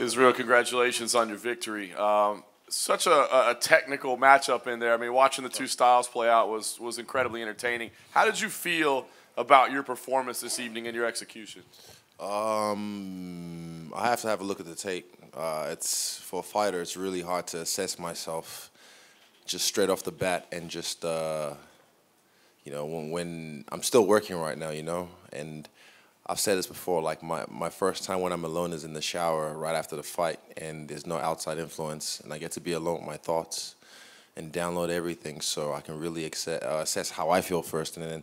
Israel, congratulations on your victory. Such a technical matchup in there. I mean, watching the two styles play out was incredibly entertaining. How did you feel about your performance this evening and your execution? I have to have a look at the tape. It's for a fighter, it's really hard to assess myself just straight off the bat and just you know, when I'm still working right now, you know, and I've said this before, like my first time when I'm alone is in the shower right after the fight, and there's no outside influence, and I get to be alone with my thoughts and download everything so I can really assess how I feel first, and then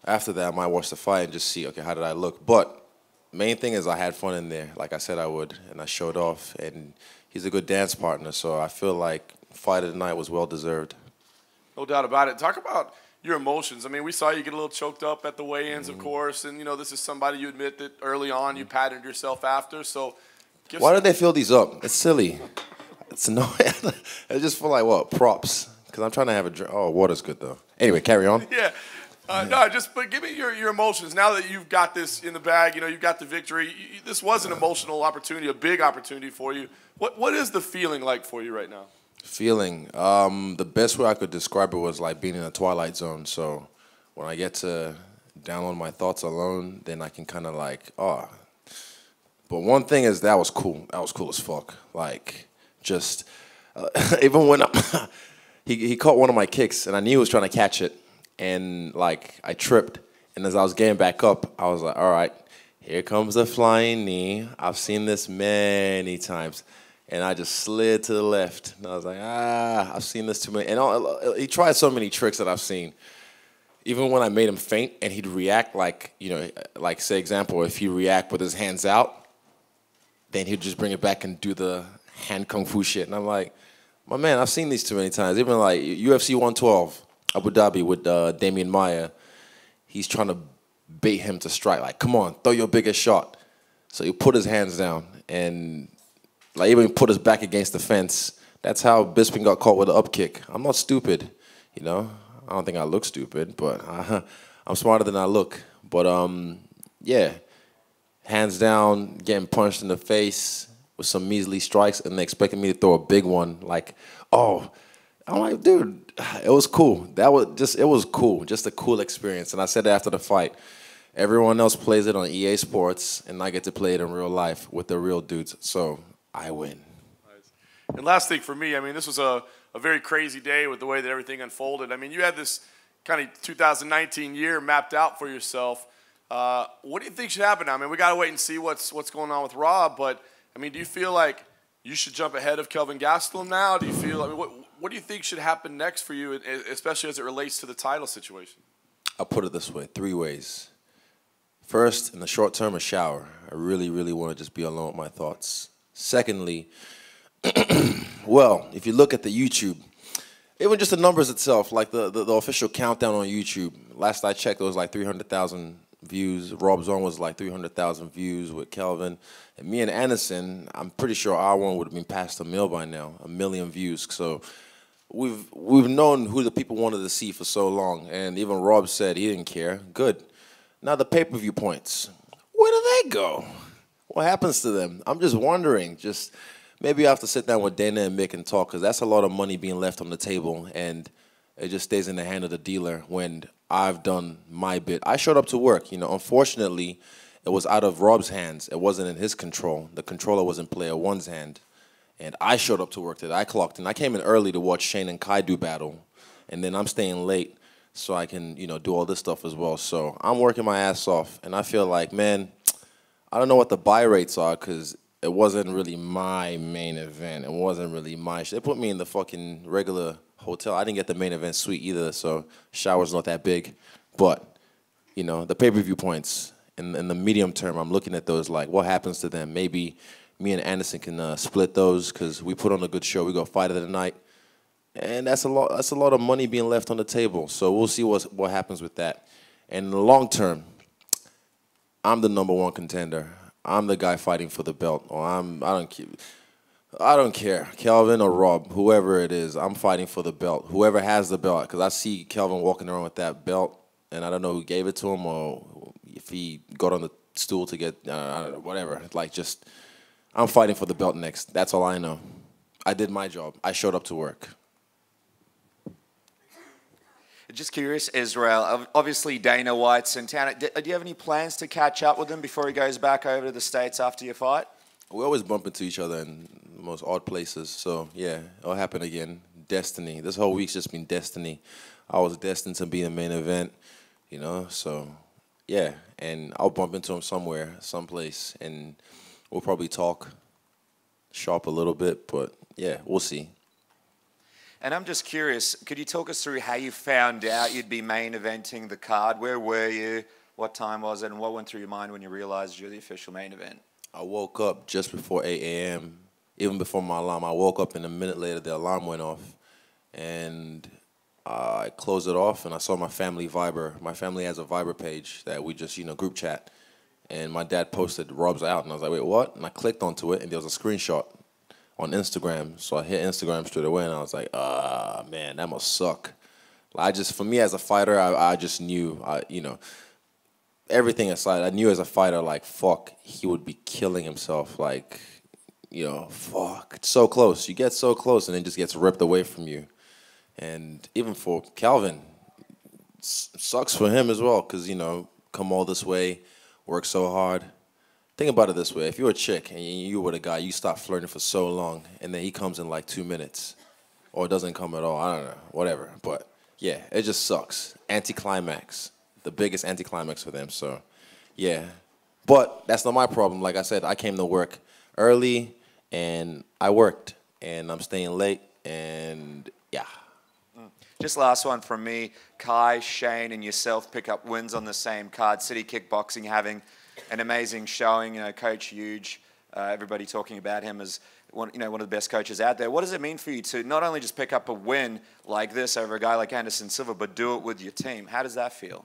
after that I might watch the fight and just see, okay, how did I look? But main thing is I had fun in there, like I said I would, and I showed off, and he's a good dance partner, so I feel like fight of the night was well deserved. No doubt about it. Talk about your emotions. I mean, we saw you get a little choked up at the weigh-ins, of course, and, you know, this is somebody you admit that early on you patterned yourself after, so... Why do they fill these up? It's silly. It's annoying. I just feel like, what, props? Because I'm trying to have a drink. Oh, water's good, though. Anyway, carry on. Yeah. No, but give me your emotions. Now that you've got this in the bag, you know, you've got the victory, this was an emotional opportunity, a big opportunity for you. What is the feeling like for you right now? Feeling. The best way I could describe it was like being in a twilight zone. So when I get to download my thoughts alone, then I can kind of like, oh. But one thing is that was cool. That was cool as fuck. Like, just, even when he caught one of my kicks, and I knew he was trying to catch it. And, like, I tripped. And as I was getting back up, I was like, all right, here comes the flying knee. I've seen this many times. And I just slid to the left. And I was like, I've seen this too many. And he tried so many tricks that I've seen. Even when I made him faint and he'd react like, you know, like, say, example, if he react with his hands out, then he'd just bring it back and do the hand kung fu shit. And I'm like, my man, I've seen these too many times. Even like UFC 112, Abu Dhabi with Damian Maia. He's trying to bait him to strike. Like, come on, throw your biggest shot. So he put his hands down and... like, even put us back against the fence. That's how Bisping got caught with an up kick. I'm not stupid, you know. I don't think I look stupid, but I'm smarter than I look. But, yeah, hands down, getting punched in the face with some measly strikes, and they expected me to throw a big one. Like, oh, I'm like, dude, it was cool. It was cool, just a cool experience. And I said after the fight, everyone else plays it on EA Sports, and I get to play it in real life with the real dudes. So I win. And last thing for me, I mean, this was a very crazy day with the way that everything unfolded. I mean, you had this kind of 2019 year mapped out for yourself. What do you think should happen now? I mean, we got to wait and see what's going on with Rob, but, I mean, do you feel like you should jump ahead of Kelvin Gastelum now? Do you feel, I mean, what do you think should happen next for you, especially as it relates to the title situation? I'll put it this way, 3 ways. First, in the short term, a shower. I really, really want to just be alone with my thoughts. Secondly, well, if you look at the YouTube, even just the numbers itself, like the official countdown on YouTube, last I checked, it was like 300,000 views. Rob's on was like 300,000 views with Kelvin. And me and Anderson, I'm pretty sure our one would have been past 1 million by now, 1 million views. So we've known who the people wanted to see for so long. And even Rob said he didn't care. Good. Now the pay-per-view points, where do they go? What happens to them? I'm just wondering. Just maybe I have to sit down with Dana and Mick and talk, because that's a lot of money being left on the table, and it just stays in the hand of the dealer when I've done my bit. I showed up to work. You know, unfortunately, it was out of Rob's hands. It wasn't in his control. The controller was in player one's hand, and I showed up to work today. I clocked in. I came in early to watch Shane and Kai do battle, and then I'm staying late so I can, you know, do all this stuff as well. So I'm working my ass off, and I feel like, man, I don't know what the buy rates are, because it wasn't really my main event. It wasn't really my shit. They put me in the fucking regular hotel. I didn't get the main event suite either, so shower's not that big. But, you know, the pay-per-view points, in the medium term, I'm looking at those like, what happens to them? Maybe me and Anderson can split those, because we put on a good show. We go fight of the night. And that's a lot of money being left on the table. So we'll see what happens with that. And in the long term, I'm the #1 contender. I'm the guy fighting for the belt. Or I don't care. Kelvin or Rob, whoever it is, I'm fighting for the belt. Whoever has the belt, because I see Kelvin walking around with that belt, and I don't know who gave it to him or if he got on the stool to get, I don't know, whatever. Like, just, I'm fighting for the belt next. That's all I know. I did my job. I showed up to work. Just curious, Israel, obviously Dana White's in town. Do you have any plans to catch up with him before he goes back over to the States after your fight? We always bump into each other in the most odd places. So, yeah, it'll happen again. Destiny. This whole week's just been destiny. I was destined to be the main event, you know, so, yeah. And I'll bump into him somewhere, someplace, and we'll probably talk shop a little bit, but, yeah, we'll see. And I'm just curious, could you talk us through how you found out you'd be main eventing the card? Where were you? What time was it? And what went through your mind when you realized you're the official main event? I woke up just before 8 a.m., even before my alarm. I woke up and a minute later the alarm went off. And I closed it off and I saw my family Viber. My family has a Viber page that we just, group chat. And my dad posted Rob's out. And I was like, wait, what? And I clicked onto it and there was a screenshot on Instagram. So I hit Instagram straight away and I was like, man, that must suck. For me as a fighter, I just knew, everything aside, I knew as a fighter, like, fuck, he would be killing himself. Like, fuck, it's so close. You get so close and it just gets ripped away from you. And even for Calvin, sucks for him as well because, come all this way, work so hard. Think about it this way. If you're a chick and you were the guy, you stop flirting for so long, and then he comes in like 2 minutes, or doesn't come at all. I don't know, whatever. But, yeah, it just sucks. Anticlimax. The biggest anticlimax for them. So, yeah. But that's not my problem. Like I said, I came to work early, and I worked. And I'm staying late, and, yeah. Just last one from me. Kai, Shane, and yourself pick up wins on the same card. City Kickboxing having an amazing showing, Coach Huge, everybody talking about him as one of the best coaches out there. What does it mean for you to not only just pick up a win like this over a guy like Anderson Silva, but do it with your team? How does that feel?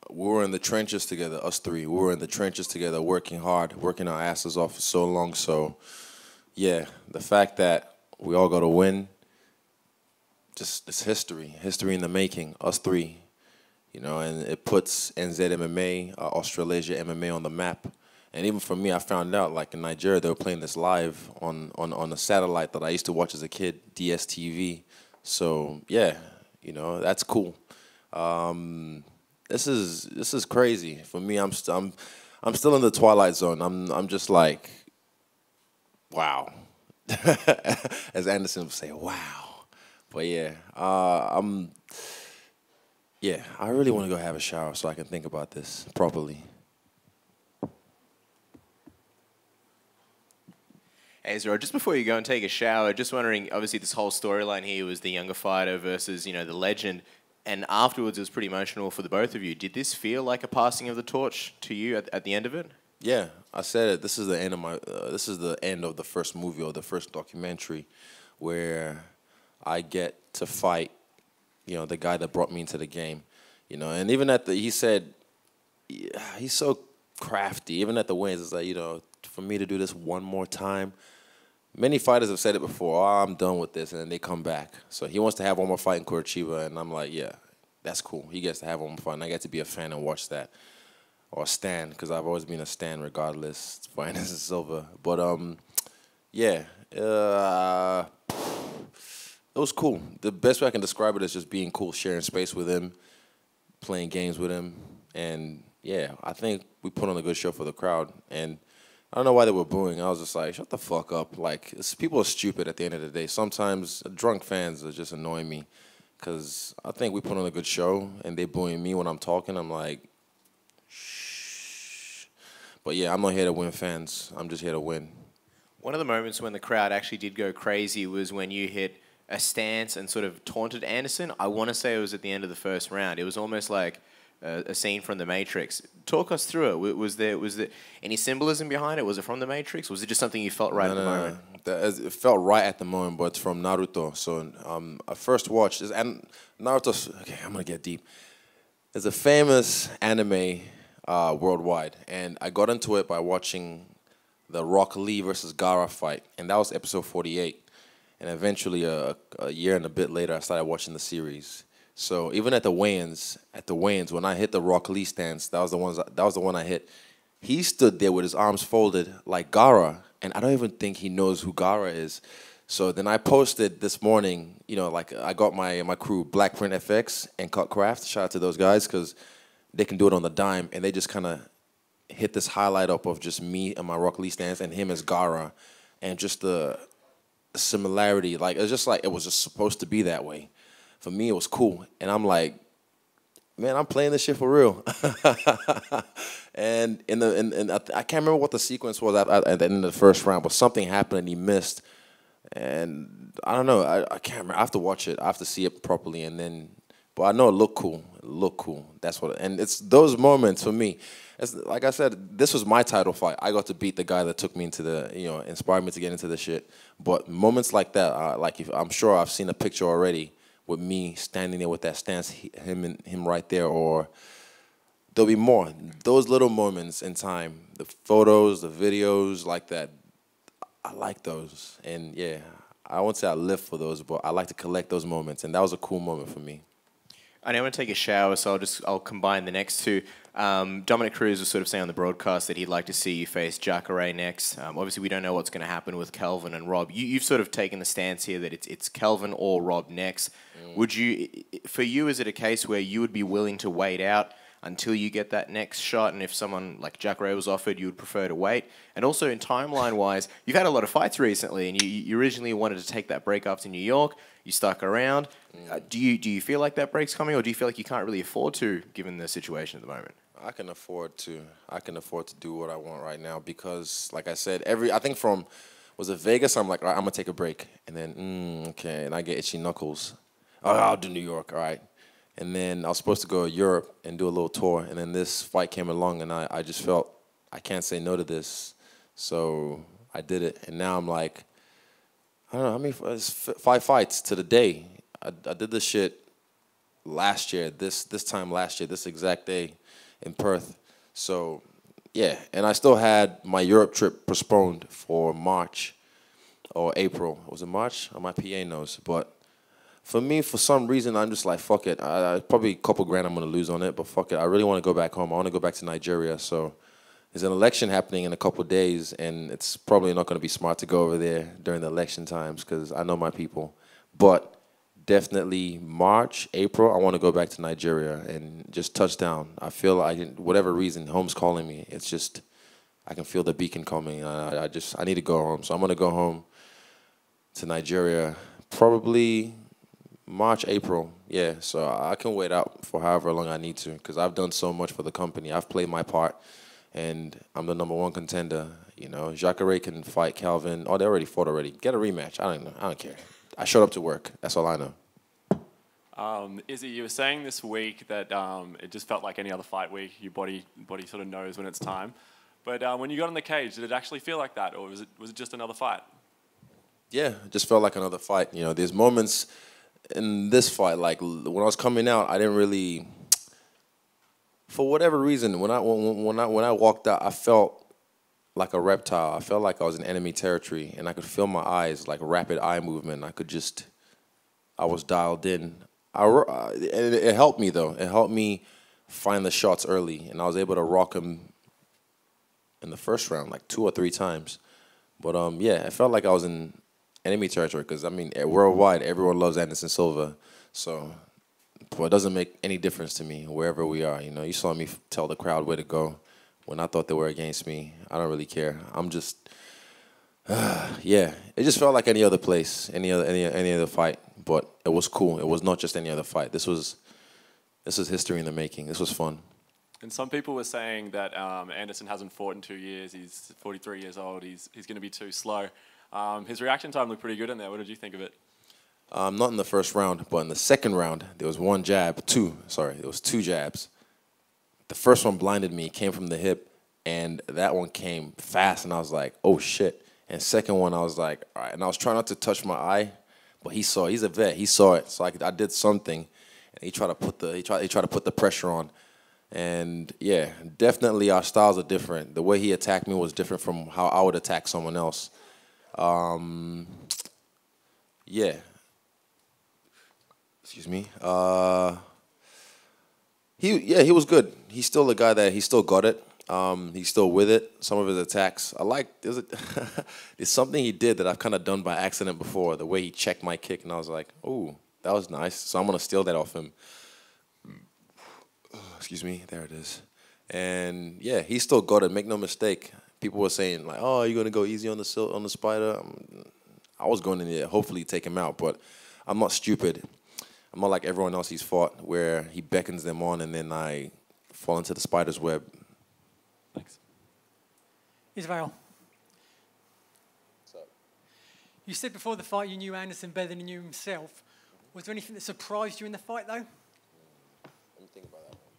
We were in the trenches together, us three. We were in the trenches together, working hard, working our asses off for so long. So, yeah, the fact that we all got to win, just it's history in the making, us three. And it puts NZMMA, Australasia MMA on the map. And even for me, I found out, like in Nigeria, they were playing this live on a satellite that I used to watch as a kid, DSTV. So, yeah, that's cool. This is crazy. For me, I'm still in the twilight zone. I'm just like, wow. As Anderson would say, wow. But, yeah, Yeah, I really want to go have a shower so I can think about this properly. Hey, Zero, just before you go and take a shower, just wondering, obviously this whole storyline here was the younger fighter versus, the legend, and afterwards it was pretty emotional for the both of you. Did this feel like a passing of the torch to you at the end of it? Yeah, I said it. This is the end of this is the end of the first movie or the first documentary where I get to fight the guy that brought me into the game, and even he said, he's so crafty. Even at the wins, it's like, for me to do this one more time. Many fighters have said it before, I'm done with this, and then they come back. So he wants to have one more fight in Curitiba, and I'm like, yeah, that's cool. He gets to have one more fight, and I get to be a fan and watch that. Or a stan, because I've always been a stan regardless, for Anderson Silva. But, yeah, it was cool. The best way I can describe it is just being cool, sharing space with him, playing games with him. And, yeah, I think we put on a good show for the crowd. And I don't know why they were booing. I was just like, shut the fuck up. Like, people are stupid at the end of the day. Sometimes drunk fans are just annoying me because I think we put on a good show, and they booing me when I'm talking. I'm like, shh. But, yeah, I'm not here to win fans. I'm just here to win. One of the moments when the crowd actually did go crazy was when you hit a stance and sort of taunted Anderson. I want to say it was at the end of the first round. It was almost like a scene from The Matrix. Talk us through it. Was there any symbolism behind it? Was it from The Matrix? Was it just something you felt right at the moment? It felt right at the moment, but it's from Naruto. So I first watched this, and Naruto. Okay, I'm gonna get deep. It's a famous anime worldwide, and I got into it by watching the Rock Lee versus Gaara fight, and that was episode 48. And eventually, a year and a bit later, I started watching the series. So even at the weigh-ins, when I hit the Rock Lee stance, that was the one I hit he stood there with his arms folded like Gara, and I don't even think he knows who Gara is. So then I posted this morning, you know, like I got my crew, Blackprint FX and Cut Craft. Shout out to those guys because they can do it on the dime, and they just kind of hit this highlight up of just me and my Rock Lee stance and him as Gara, and just the similarity. Like it's just like it was just supposed to be that way. For me, it was cool, and I'm like, man, I'm playing this shit for real. And I can't remember what the sequence was at the end of the first round, but something happened and he missed. And I don't know. I can't remember. I have to watch it. I have to see it properly, and then. But I know it looked cool. It looked cool. That's what. And it's those moments for me. It's, like I said, this was my title fight. I got to beat the guy that took me into the, you know, inspired me to get into the shit. But moments like that, like I'm sure I've seen a picture already with me standing there with that stance, him right there, or there'll be more. Those little moments in time, the photos, the videos, like that. I like those, and yeah, I won't say I live for those, but I like to collect those moments, and that was a cool moment for me. I now want to take a shower, so I'll combine the next two. Dominic Cruz was sort of saying on the broadcast that he'd like to see you face Jacare next. Obviously, we don't know what's going to happen with Kelvin and Rob. You've sort of taken the stance here that it's Kelvin or Rob next. Would you, for you, is it a case where you would be willing to wait out until you get that next shot, and if someone like Jacare was offered, you would prefer to wait? And also, in timeline-wise, you've had a lot of fights recently, and you originally wanted to take that break after New York. You stuck around. Do you feel like that break's coming, or do you feel like you can't really afford to, given the situation at the moment? I can afford to. I can afford to do what I want right now because, like I said, I think from was it Vegas? I'm like, all right, I'm gonna take a break, and then okay, and I get itchy knuckles. Oh, I'll do New York, all right. And then I was supposed to go to Europe and do a little tour, and then this fight came along, and I just felt I can't say no to this, so I did it. And now I'm like, I don't know, how many 5 fights to the day. I did this shit last year, this time last year, this exact day in Perth. So yeah, and I still had my Europe trip postponed for March or April. Was it March? My PA knows, but. For me, for some reason, I'm just like, fuck it. Probably a couple grand I'm going to lose on it, but fuck it. I really want to go back home. I want to go back to Nigeria. So there's an election happening in a couple of days, and it's probably not going to be smart to go over there during the election times because I know my people. But definitely March, April, I want to go back to Nigeria and just touch down. I feel like, whatever reason, home's calling me. It's just, I can feel the beacon coming. I need to go home. So I'm going to go home to Nigeria probably March, April, yeah. So I can wait out for however long I need to because I've done so much for the company. I've played my part, and I'm the #1 contender. You know, Jacare can fight Calvin. Oh, they already fought already. Get a rematch. I don't know. I don't care. I showed up to work. That's all I know. Izzy, you were saying this week that it just felt like any other fight week. Your body sort of knows when it's time. But when you got in the cage, did it actually feel like that, or was it just another fight? Yeah, it just felt like another fight. You know, there's moments in this fight, like when I was coming out, I didn't really, for whatever reason, when I walked out, I felt like a reptile. I felt like I was in enemy territory, and I could feel my eyes, like rapid eye movement. I was dialed in. It helped me though. It helped me find the shots early, and I was able to rock him in the first round like 2 or 3 times. But yeah, it felt like I was in enemy territory because, I mean, worldwide, everyone loves Anderson Silva. So it doesn't make any difference to me wherever we are. You know, you saw me tell the crowd where to go when I thought they were against me. I don't really care. I'm just, yeah. It just felt like any other place, any other fight. But it was cool. It was not just any other fight. This was history in the making. This was fun. And some people were saying that Anderson hasn't fought in 2 years. He's 43 years old. He's going to be too slow. His reaction time looked pretty good in there. What did you think of it? Not in the first round, but in the second round, there was 2 jabs. The first one blinded me, came from the hip, and that one came fast, and I was like, oh, shit. And second one, I was like, all right. And I was trying not to touch my eye, but he saw it. He's a vet. He saw it. So I did something, and he tried to put the pressure on. And, yeah, definitely our styles are different. The way he attacked me was different from how I would attack someone else. Yeah. Excuse me. He was good. He's still a guy that he still got it. He's still with it. Some of his attacks, I like. There's something he did that I've kind of done by accident before. The way he checked my kick, and I was like, "Oh, that was nice." So I'm gonna steal that off him. Excuse me. There it is. And yeah, he still got it. Make no mistake. People were saying like, "Oh, you're gonna go easy on the spider." I was going in there, hopefully take him out, but I'm not stupid. I'm not like everyone else he's fought, where he beckons them on, and then I fall into the spider's web. Thanks. Israel. You said before the fight you knew Anderson better than he knew himself. Was there anything that surprised you in the fight, though?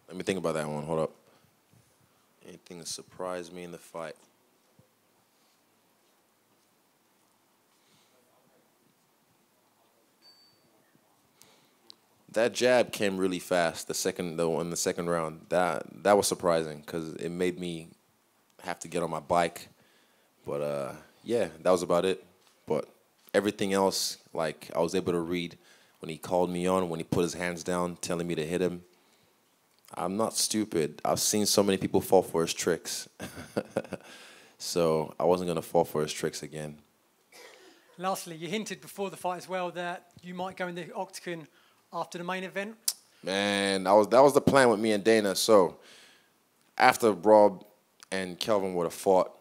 Let me think about that one. Hold up. Anything that surprised me in the fight? That jab came really fast. In the second round, that was surprising because it made me have to get on my bike. But yeah, that was about it. But everything else, like I was able to read when he called me on, when he put his hands down, telling me to hit him. I'm not stupid. I've seen so many people fall for his tricks. So I wasn't gonna fall for his tricks again. Lastly, you hinted before the fight as well that you might go in the octagon after the main event. Man, that was the plan with me and Dana. So after Rob and Kelvin would have fought,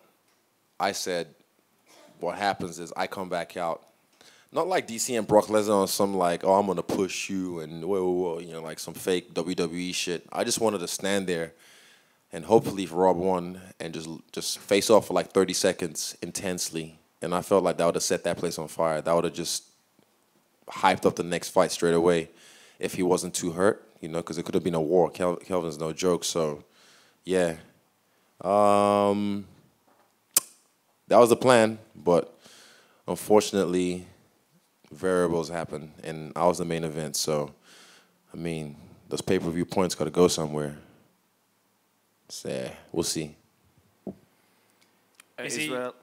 I said, what happens is I come back out. Not like DC and Brock Lesnar on some like, oh, I'm going to push you and whoa, you know, like some fake WWE shit. I just wanted to stand there and hopefully if Rob won and just face off for like 30 seconds intensely. And I felt like that would have set that place on fire. That would have just hyped up the next fight straight away if he wasn't too hurt, you know, because it could have been a war. Kelvin's no joke, so yeah. That was the plan, but unfortunately, variables happened, and I was the main event, so, I mean, those pay-per-view points got to go somewhere. So, yeah, we'll see. Israel.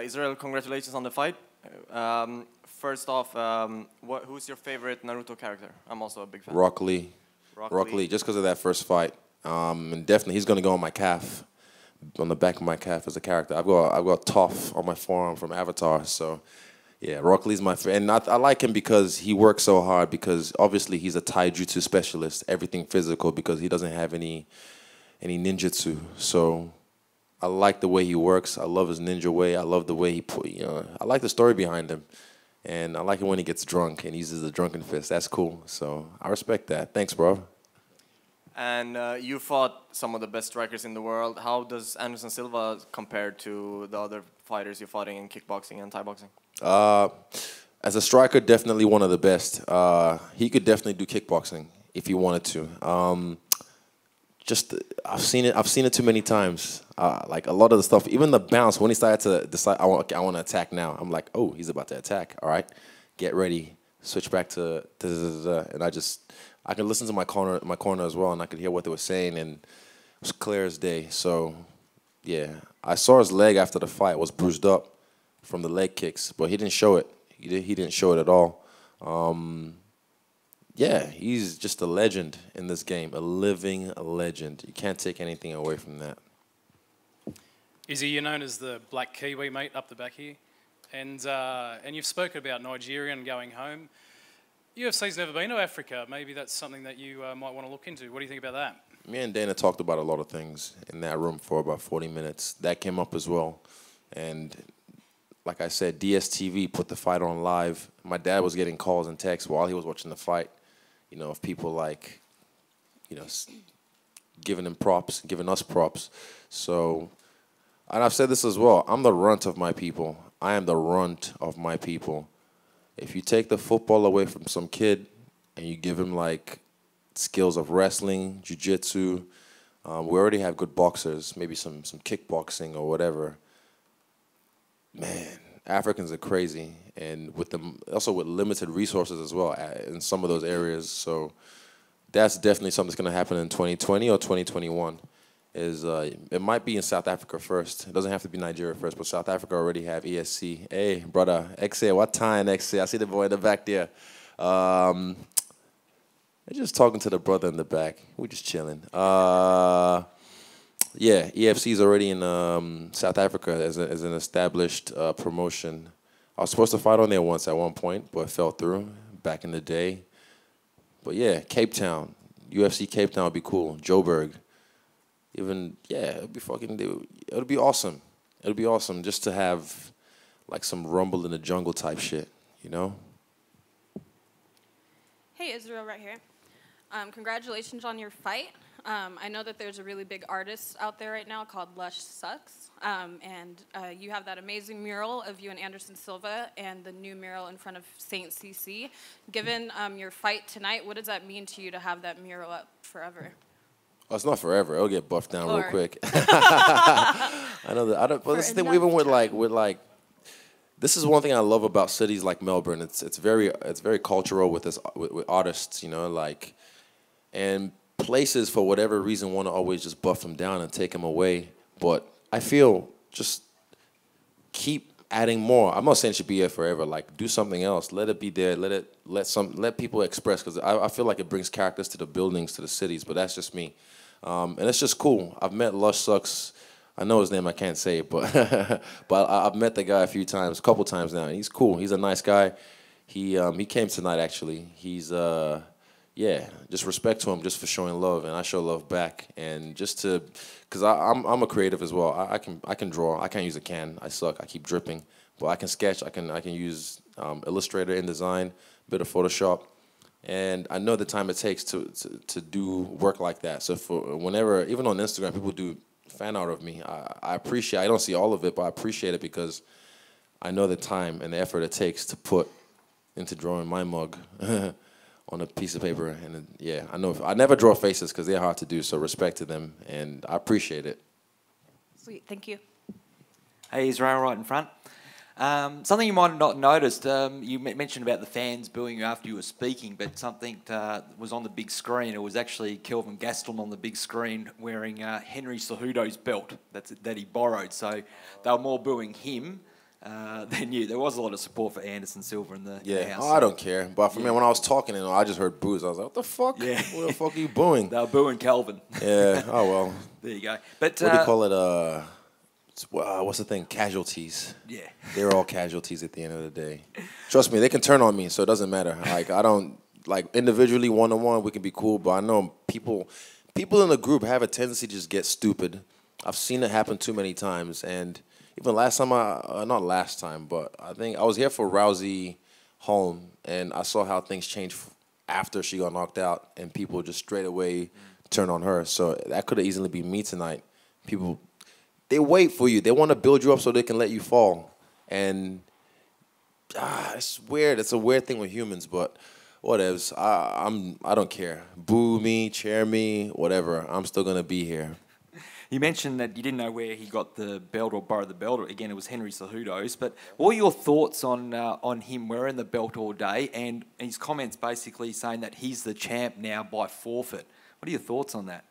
Israel, congratulations on the fight. First off, who's your favorite Naruto character? I'm also a big fan. Rock Lee, just because of that first fight. And definitely he's going to go on my calf, on the back of my calf as a character. I've got Toph on my forearm from Avatar. So, yeah, Rock Lee's my favorite. And I like him because he works so hard because obviously he's a taijutsu specialist, everything physical because he doesn't have any ninjutsu. So I like the way he works. I love his ninja way. I love the way he I like the story behind him. And I like it when he gets drunk and uses the drunken fist. That's cool. So I respect that. Thanks, bro. And you fought some of the best strikers in the world. How does Anderson Silva compare to the other fighters you're fighting in kickboxing and Thai boxing? As a striker, definitely one of the best. He could definitely do kickboxing if he wanted to. I've seen it too many times. Like a lot of the stuff, even the bounce, when he started to decide, I want to attack now. I'm like, oh, he's about to attack. All right, get ready. Switch back to and I could listen to my corner as well, and I could hear what they were saying, and it was clear as day. So, yeah, I saw his leg after the fight was bruised up from the leg kicks, but he didn't show it. He didn't show it at all. Yeah, he's just a legend in this game, a living legend. You can't take anything away from that. Izzy, you're known as the Black Kiwi, mate, up the back here. And you've spoken about Nigeria and going home. UFC's never been to Africa. Maybe that's something that you might want to look into. What do you think about that? Me and Dana talked about a lot of things in that room for about 40 minutes. That came up as well. And like I said, DSTV put the fight on live. My dad was getting calls and texts while he was watching the fight, you know, of people like, you know, giving him props, giving us props. So, and I've said this as well, I'm the runt of my people. I am the runt of my people. If you take the football away from some kid and you give him like skills of wrestling, jiu-jitsu, we already have good boxers, maybe some kickboxing or whatever. Man, Africans are crazy, and with them also with limited resources as well in some of those areas. So that's definitely something that's going to happen in 2020 or 2021. It might be in South Africa first. It doesn't have to be Nigeria first, but South Africa already have ESC. Hey, brother, XA, what time, XA? I see the boy in the back there. I'm just talking to the brother in the back. We're just chilling. Yeah, EFC is already in South Africa as an established promotion. I was supposed to fight on there once at one point, but it fell through back in the day. But yeah, Cape Town, UFC Cape Town would be cool. Joburg, even it'd be it'll be awesome. It'll be awesome just to have like some rumble in the jungle type shit, you know? Hey, Israel, right here. Congratulations on your fight. I know that there's a really big artist out there right now called Lush Sucks, and you have that amazing mural of you and Anderson Silva and the new mural in front of Saint CC. Given your fight tonight, what does that mean to you to have that mural up forever? Oh, it's not forever. It'll get buffed down real quick. I know that. But this thing, even with like, this is one thing I love about cities like Melbourne. It's very cultural with artists, you know, like, and places for whatever reason want to always just buff them down and take them away. But I feel just keep adding more. I'm not saying it should be here forever. Like, do something else. Let it be there. Let people express, because I feel like it brings characters to the buildings, to the cities. But that's just me, and it's just cool. I've met Lush Sucks. I know his name. I can't say it, but but I've met the guy a couple times now. And he's cool. He's a nice guy. He came tonight actually. He's just respect to him just for showing love, and I show love back, and just to, cause I'm a creative as well. I can draw. I can't use a can. I suck. I keep dripping, but I can sketch. I can use Illustrator, InDesign, bit of Photoshop, and I know the time it takes to do work like that. So for whenever, even on Instagram, people do fan art of me. I appreciate. I don't see all of it, but I appreciate it because I know the time and the effort it takes to put into drawing my mug. On a piece of paper, and I know I never draw faces because they're hard to do, so respect to them, and I appreciate it. Sweet, thank you. Hey, Israel, right in front. Something you might have not noticed, you mentioned about the fans booing you after you were speaking, but something was on the big screen. It was actually Kelvin Gastelum on the big screen wearing Henry Cejudo's belt that he borrowed, so they were more booing him than you. There was a lot of support for Anderson Silva in the house. I don't care. But for me, when I was talking, I just heard boos. I was like, what the fuck? Yeah. What the fuck are you booing? They were booing Kelvin. Yeah. Oh, well. There you go. But what do you call it? What's the thing? Casualties. Yeah. They're all casualties at the end of the day. Trust me, they can turn on me, so it doesn't matter. Like, I don't, like, individually, one-on-one, we can be cool, but I know people in the group have a tendency to just get stupid. I've seen it happen too many times, and even last time, not last time, but I think I was here for Rousey home, and I saw how things changed after she got knocked out, and people just straight away turned on her. So that could have easily been me tonight. People, they wait for you. They want to build you up so they can let you fall. And it's weird. It's a weird thing with humans, but whatevs. I don't care. Boo me, cheer me, whatever. I'm still going to be here. You mentioned that you didn't know where he got the belt or borrowed the belt. Again, it was Henry Cejudo's. But what are your thoughts on him wearing the belt all day, and his comments basically saying that he's the champ now by forfeit? What are your thoughts on that?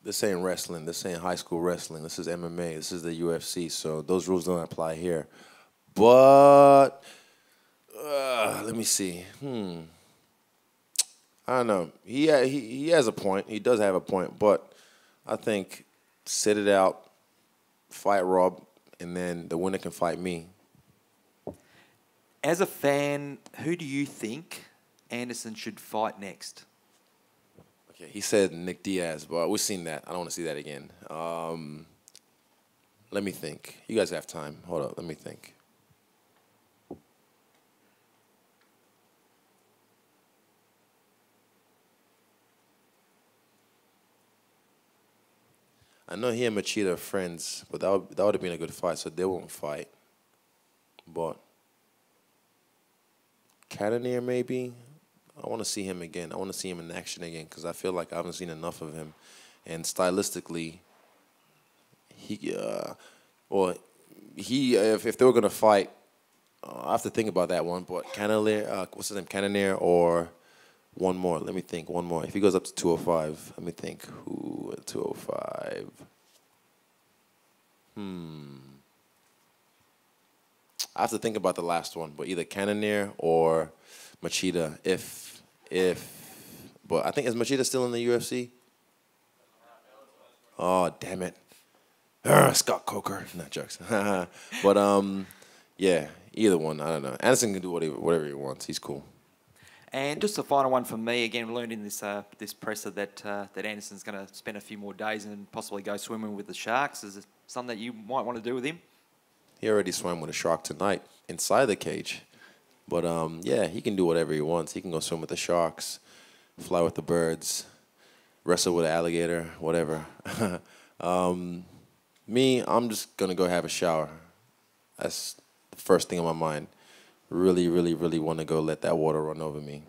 This ain't wrestling. This ain't high school wrestling. This is MMA. This is the UFC. So those rules don't apply here. But let me see. I don't know. He has a point. He does have a point. But I think sit it out, fight Rob, and then the winner can fight me. As a fan, who do you think Anderson should fight next? Okay, he said Nick Diaz, but we've seen that. I don't want to see that again. Let me think. You guys have time. Hold up. Let me think. I know he and Machida are friends, but that would have been a good fight, so they won't fight. But Cannonier, maybe? I want to see him again. I want to see him in action again because I feel like I haven't seen enough of him. And stylistically, if they were going to fight, I have to think about that one. But Cannonier, what's his name? Cannonier or one more. Let me think. One more. If he goes up to 205, let me think. Who at 205? I have to think about the last one, but either Cannonier or Machida. If But I think, is Machida still in the UFC? Oh, damn it. Scott Coker. Not jokes. But, yeah, either one. I don't know. Anderson can do whatever he wants. He's cool. And just a final one from me. Again, we learned in this this presser that that Anderson's going to spend a few more days and possibly go swimming with the sharks. Is it something that you might want to do with him? He already swam with a shark tonight inside the cage. But, yeah, he can do whatever he wants. He can go swim with the sharks, fly with the birds, wrestle with an alligator, whatever. Me, I'm just going to go have a shower. That's the first thing on my mind. Really, really, really want to go let that water run over me.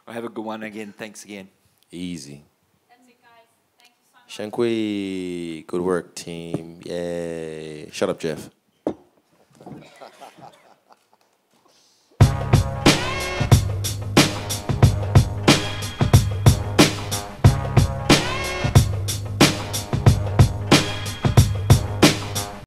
Well, have a good one again. Thanks again. Easy. That's it, guys. Thank you so much. Shankui, good work, team. Yay. Shut up, Jeff.